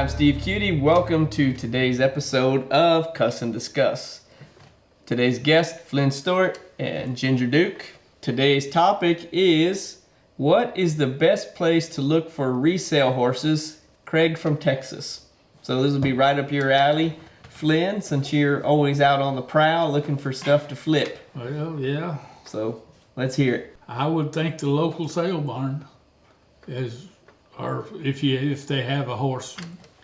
I'm Steve Kutie. Welcome to today's episode of Cuss N Discuss. Today's guest, Flynn Stewart and Ginger Duke. Today's topic is, what is the best place to look for resale horses? Craig from Texas. So this will be right up your alley, Flynn, since you're always out on the prowl looking for stuff to flip. Well, yeah. So let's hear it. I would think the local sale barn is, or if they have a horse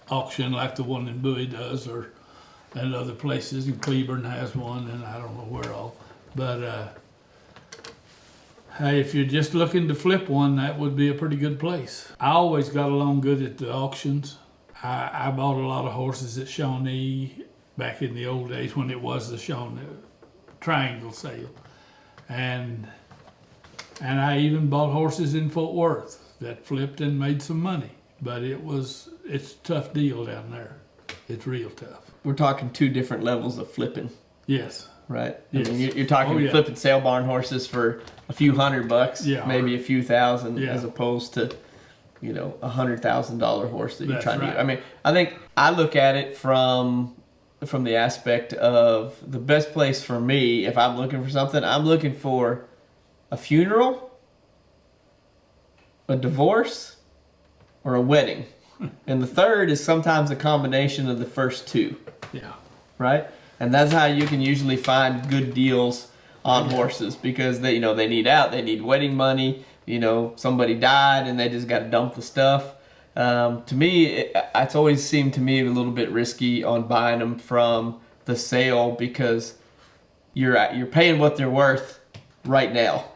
auction like the one in Bowie does, or and other places, and Cleburne has one, and I don't know where all. But hey, if you're just looking to flip one, that would be a pretty good place. I always got along good at the auctions. I bought a lot of horses at Shawnee back in the old days when it was the Shawnee Triangle sale, and I even bought horses in Fort Worth that flipped and made some money. But it's a tough deal down there. It's real tough. We're talking two different levels of flipping. Yes. Right? Yes. I mean, you're talking flipping sale barn horses for a few $100, maybe a few thousand, as opposed to, $100,000 horse that you're trying to. I mean, I think I look at it from the aspect of the best place for me. If I'm looking for something, I'm looking for a funeral, a divorce, or a wedding. And the third is sometimes a combination of the first two. Yeah. Right? And that's how you can usually find good deals on horses, because they need out, they need wedding money, somebody died and they just got to dump the stuff. To me, it's always seemed to me a little bit risky on buying them from the sale, because you're paying what they're worth right now,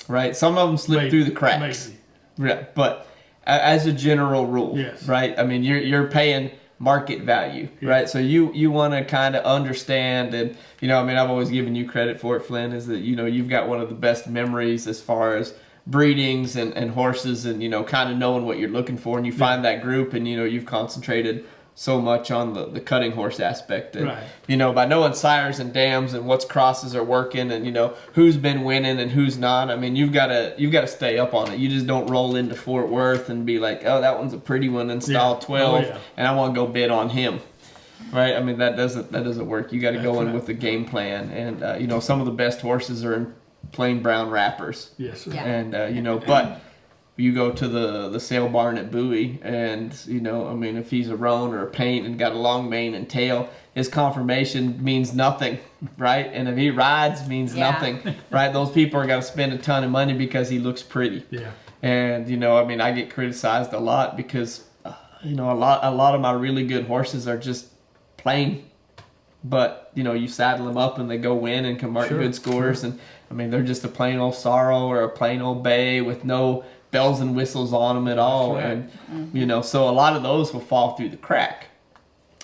right? Some of them slip through the cracks. Maybe. Yeah, but as a general rule, right? I mean, you're paying market value, right? So you want to kind of understand, and I've always given you credit for it, Flynn, is that you've got one of the best memories as far as breedings and horses, and kind of knowing what you're looking for, and you find that group, and you've concentrated so much on the cutting horse aspect, and by knowing sires and dams and what's crosses are working, and who's been winning and who's not. I mean, you've got to stay up on it. You just don't roll into Fort Worth and be like, oh, that one's a pretty one in stall 12, and I want to go bid on him, right? I mean, that doesn't work. You got to go in with a game plan, and some of the best horses are in plain brown wrappers. Yes, sir. Yeah. And but you go to the sale barn at Bowie, and if he's a roan or a paint and got a long mane and tail, his confirmation means nothing, right? And if he rides, means nothing, right? Those people are going to spend a ton of money because he looks pretty. Yeah. And I get criticized a lot because a lot of my really good horses are just plain, but you saddle them up and they go win and can mark good scores, and they're just a plain old sorrow or a plain old bay with no bells and whistles on them at all. And so a lot of those will fall through the crack.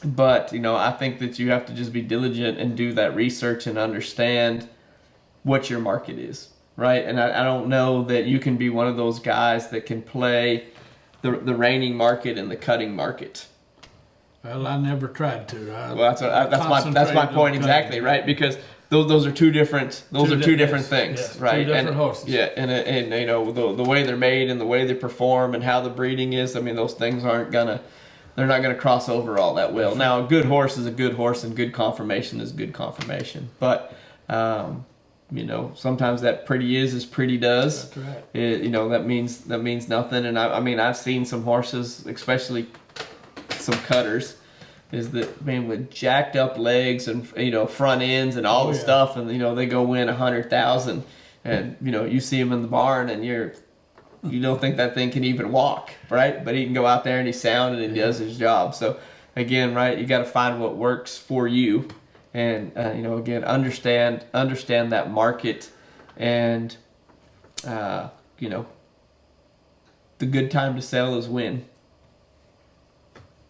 But I think that you have to just be diligent and do that research and understand what your market is, right? And I don't know that you can be one of those guys that can play the reining market and the cutting market. Well, I never tried to. That's my point exactly, right? Because those are two different things, yes, right? Two different horses. Yeah, and the way they're made and the way they perform and how the breeding is. Those things they're not gonna cross over all that well. Now, a good horse is a good horse, and good conformation is good conformation. But sometimes that pretty is as pretty does. That's right. That means nothing. And I've seen some horses, especially some cutters, is that with jacked up legs and front ends and all the stuff, and they go win 100,000, and you see him in the barn, and you don't think that thing can even walk, right? But he can go out there and he's sound and he does his job. So again, right, you got to find what works for you, and again, understand that market, and the good time to sell is when.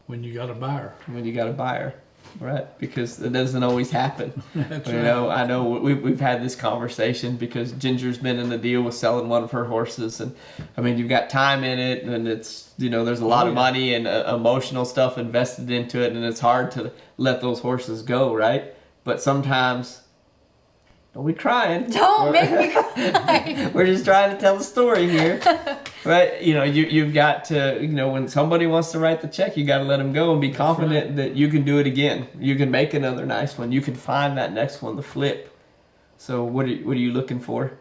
When you got a buyer. When you got a buyer, right? Because it doesn't always happen. That's right. I know we've had this conversation because Ginger's been in the deal with selling one of her horses, and you've got time in it, and it's there's a lot of money and emotional stuff invested into it, and it's hard to let those horses go, right? But sometimes Don't be crying. Don't make me cry. We're just trying to tell the story here. Right? You know, you've got to, you know, when somebody wants to write the check, you got to let them go and be confident that you can do it again. You can make another nice one. You can find that next one to flip. So what are you looking for?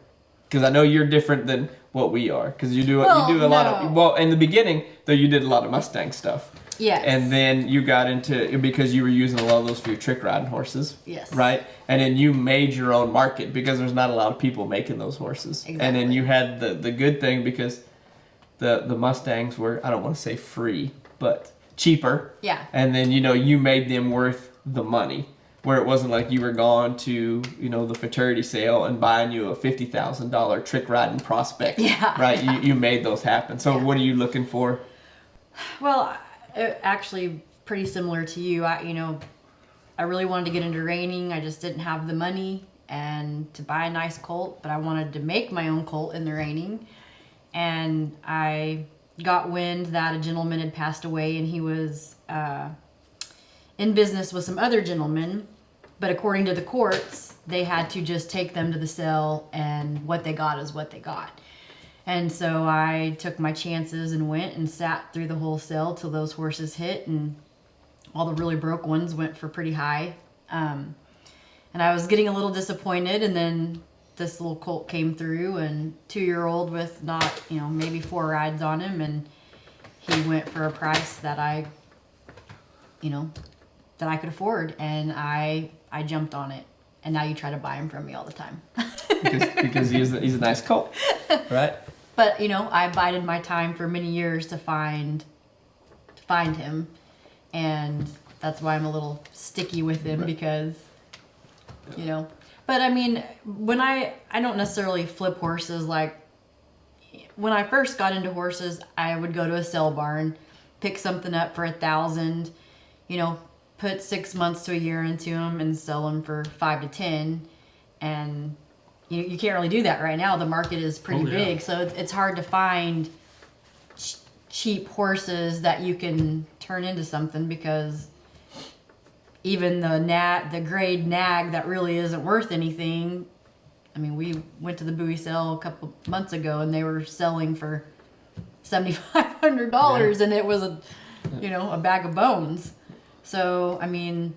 Because I know you're different than what we are. Because you do a lot of, well, in the beginning, though, you did a lot of Mustang stuff. Yes. And then you got into, because you were using a lot of those for your trick riding horses. Yes. Right? And then you made your own market because there's not a lot of people making those horses. Exactly. And then you had the good thing because the Mustangs were, I don't want to say free, but cheaper. Yeah. And then, you know, you made them worth the money. Where it wasn't like you were going to, you know, the fraternity sale and buying you a $50,000 trick riding prospect. Yeah. Right? You made those happen. So what are you looking for? Well, actually, pretty similar to you. I really wanted to get into reining. I just didn't have the money and to buy a nice colt, but I wanted to make my own colt in the reining. And I got wind that a gentleman had passed away, and he was in business with some other gentlemen. But according to the courts, they had to just take them to the sale, and what they got is what they got. And so I took my chances and went and sat through the whole sale till those horses hit, and all the really broke ones went for pretty high. And I was getting a little disappointed, and then this little colt came through, and 2-year-old with not, you know, maybe 4 rides on him, and he went for a price that I could afford, and I jumped on it. And now you try to buy him from me all the time. because he's a nice colt, right? But, you know, I bided my time for many years to find him. And that's why I'm a little sticky with him, right. Because, you know. But, I mean, when I don't necessarily flip horses. Like, when I first got into horses, I would go to a sale barn, pick something up for $1,000, you know, put 6 months to a year into them and sell them for 5 to 10. And you can't really do that right now. The market is pretty big, so it's hard to find cheap horses that you can turn into something, because even the grade nag that really isn't worth anything. I mean, we went to the Bowie sale a couple months ago, and they were selling for $7,500, and it was a bag of bones. So, I mean,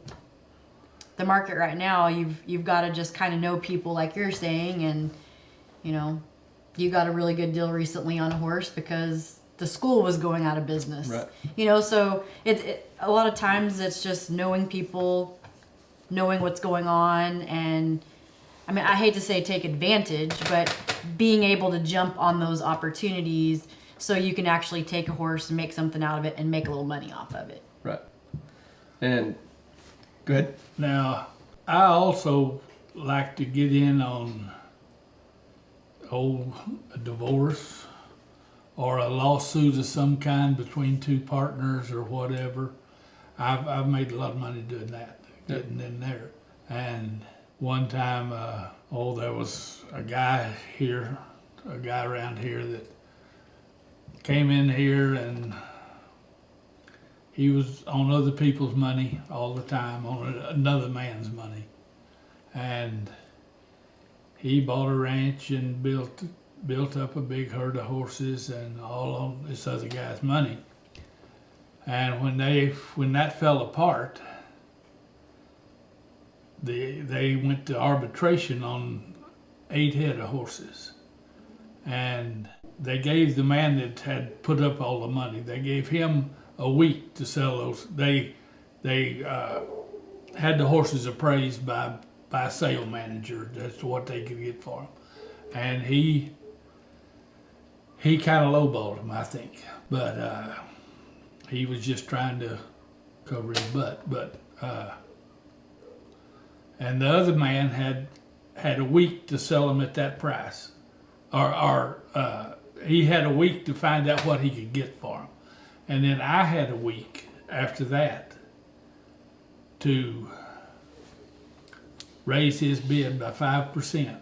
the market right now, you've got to just kind of know people, like you're saying, and, you know, you got a really good deal recently on a horse because the school was going out of business. Right. You know, so it a lot of times it's just knowing people, knowing what's going on, and I mean, I hate to say take advantage, but being able to jump on those opportunities so you can actually take a horse and make something out of it and make a little money off of it. Right. And good. Now, I also like to get in on a divorce or a lawsuit of some kind between two partners or whatever. I've made a lot of money doing that, getting in there. And one time, there was a guy around here that came in here, and he was on other people's money all the time, on another man's money. And he bought a ranch and built up a big herd of horses, and all on this other guy's money. And when that fell apart, they went to arbitration on 8 head of horses. And they gave the man that had put up all the money, they gave him a week to sell those. They had the horses appraised by a sale manager as to what they could get for them. And he kind of lowballed them, I think. But he was just trying to cover his butt. But and the other man had a week to sell them at that price, or he had a week to find out what he could get for them, and then I had a week after that to raise his bid by 5%,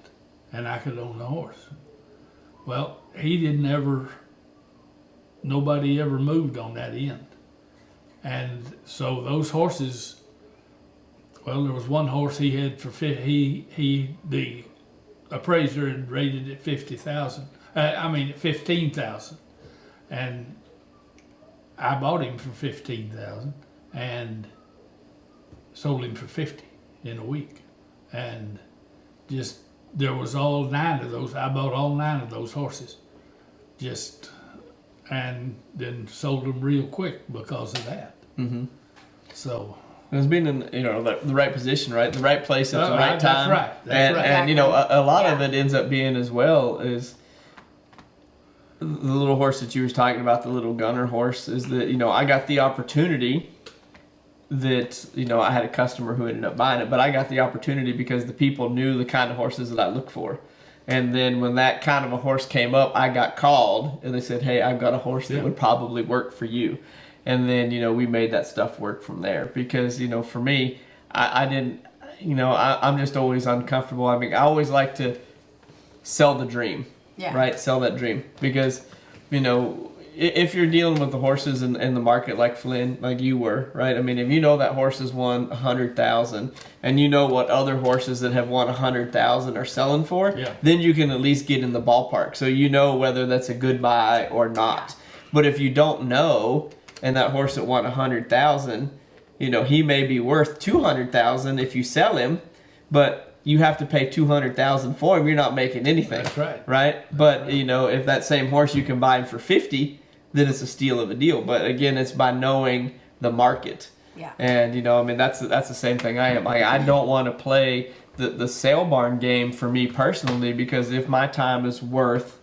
and I could own the horse. Well, nobody ever moved on that end, and so those horses Well, there was one horse he had for the appraiser had rated it 50,000. At 15,000, and I bought him for 15,000 and sold him for 50 in a week, and just there was all 9 of those. I bought all 9 of those horses, and then sold them real quick because of that. Mm-hmm. So. It was being in the right position, right? The right place at the right time. That's right. That's right. And a lot of it ends up being as well is the little horse that you were talking about, the little gunner horse, is that I got the opportunity that I had a customer who ended up buying it, but I got the opportunity because the people knew the kind of horses that I look for. And then when that kind of a horse came up, I got called and they said, "Hey, I've got a horse that would probably work for you." And then, we made that stuff work from there because, for me, I didn't, I'm just always uncomfortable. I mean, I always like to sell the dream, right? Sell that dream because, if you're dealing with the horses in the market like Flynn, like you were, right? I mean, if that horse has won 100,000 and what other horses that have won 100,000 are selling for, then you can at least get in the ballpark. So whether that's a good buy or not. But if you don't know, and that horse that won 100,000, he may be worth 200,000 if you sell him, but you have to pay 200,000 for him. You're not making anything. That's right. Right? But if that same horse you can buy him for 50, then it's a steal of a deal. But again, it's by knowing the market. Yeah. And that's the same thing I am. Like, I don't want to play the sale barn game for me personally, because if my time is worth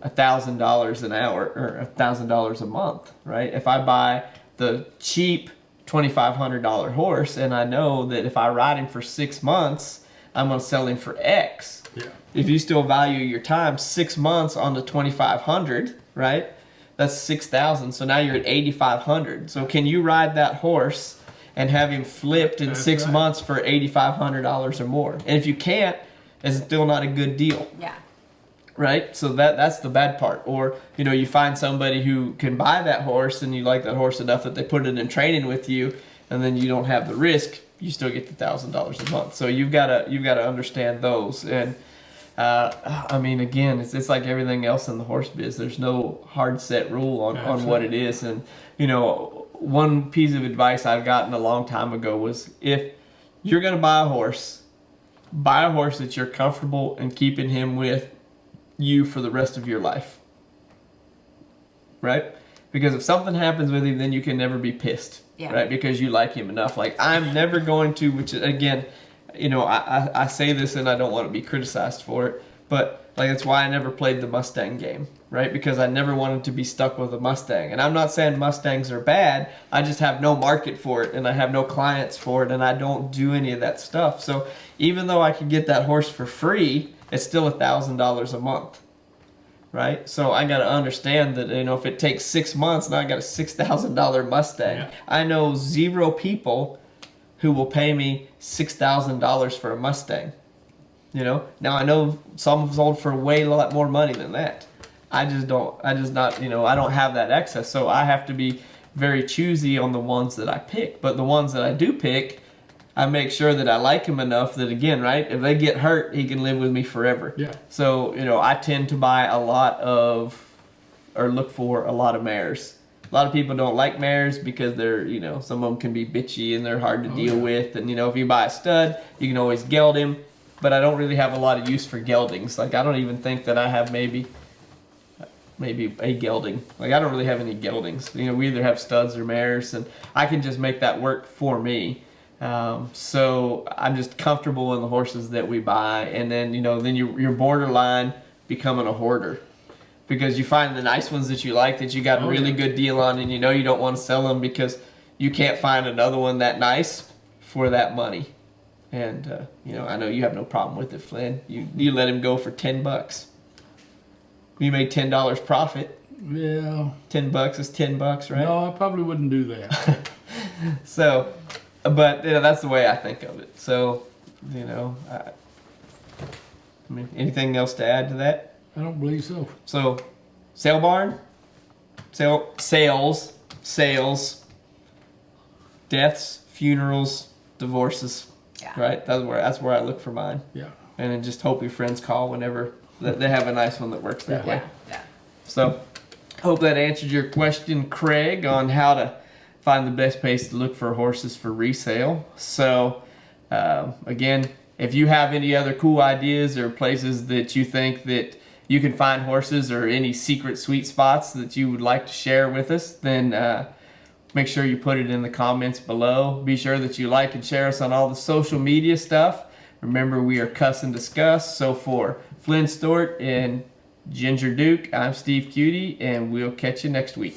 $1,000 an hour or $1,000 a month, right? If I buy the cheap $2,500 horse and I know that if I ride him for 6 months, I'm gonna sell him for X. Yeah. If you still value your time, 6 months on the 2,500, right? That's 6,000. So now you're at 8,500. So can you ride that horse and have him flipped in 6 months for $8,500 or more? And if you can't, it's still not a good deal. Yeah. Right? So that's the bad part. Or, you find somebody who can buy that horse and you like that horse enough that they put it in training with you, and then you don't have the risk, you still get the $1,000 a month. So you've got to understand those. And again, it's like everything else in the horse biz. There's no hard set rule on what it is. And one piece of advice I've gotten a long time ago was, if you're going to buy a horse that you're comfortable in keeping him with you for the rest of your life, right? Because if something happens with him, then you can never be pissed, right? Because you like him enough. Like, I'm never going to, which again, I say this and I don't want to be criticized for it, but like, that's why I never played the Mustang game, right? Because I never wanted to be stuck with a Mustang. And I'm not saying Mustangs are bad, I just have no market for it and I have no clients for it and I don't do any of that stuff. So even though I could get that horse for free, it's still $1,000 a month, right? So I got to understand that, if it takes 6 months, now I got a $6,000 Mustang. Yeah. I know 0 people who will pay me $6,000 for a Mustang. Now I know some have sold for a lot more money than that. I don't have that access. So I have to be very choosy on the ones that I pick. But the ones that I do pick, I make sure that I like him enough that, again, right, if they get hurt, he can live with me forever. Yeah. So, I tend to buy look for a lot of mares. A lot of people don't like mares because they're, some of them can be bitchy and they're hard to deal with. And, if you buy a stud, you can always geld him. But I don't really have a lot of use for geldings. Like, I don't even think that I have maybe a gelding. Like, I don't really have any geldings. We either have studs or mares, and I can just make that work for me. So I'm just comfortable in the horses that we buy, and then you're borderline becoming a hoarder, because you find the nice ones that you like, that you got a really good deal on, and you don't want to sell them because you can't find another one that nice for that money. And I know you have no problem with it, Flynn. You let him go for $10. You made $10 profit. Yeah. $10 is $10, right? No, I probably wouldn't do that. So, but that's the way I think of it. So, anything else to add to that? I don't believe so. So, sale barn, sales, deaths, funerals, divorces. Yeah. right? That's where I look for mine. Yeah. And then just hope your friends call whenever they have a nice one that works that way. Yeah. So, hope that answered your question, Craig, on how to find the best place to look for horses for resale. So, again, if you have any other cool ideas or places that you think that you can find horses or any secret sweet spots that you would like to share with us, then make sure you put it in the comments below. Be sure that you like and share us on all the social media stuff. Remember, we are Cuss and Discuss. So for Flynn Stewart and Ginger Duke, I'm Steve Cutie, and we'll catch you next week.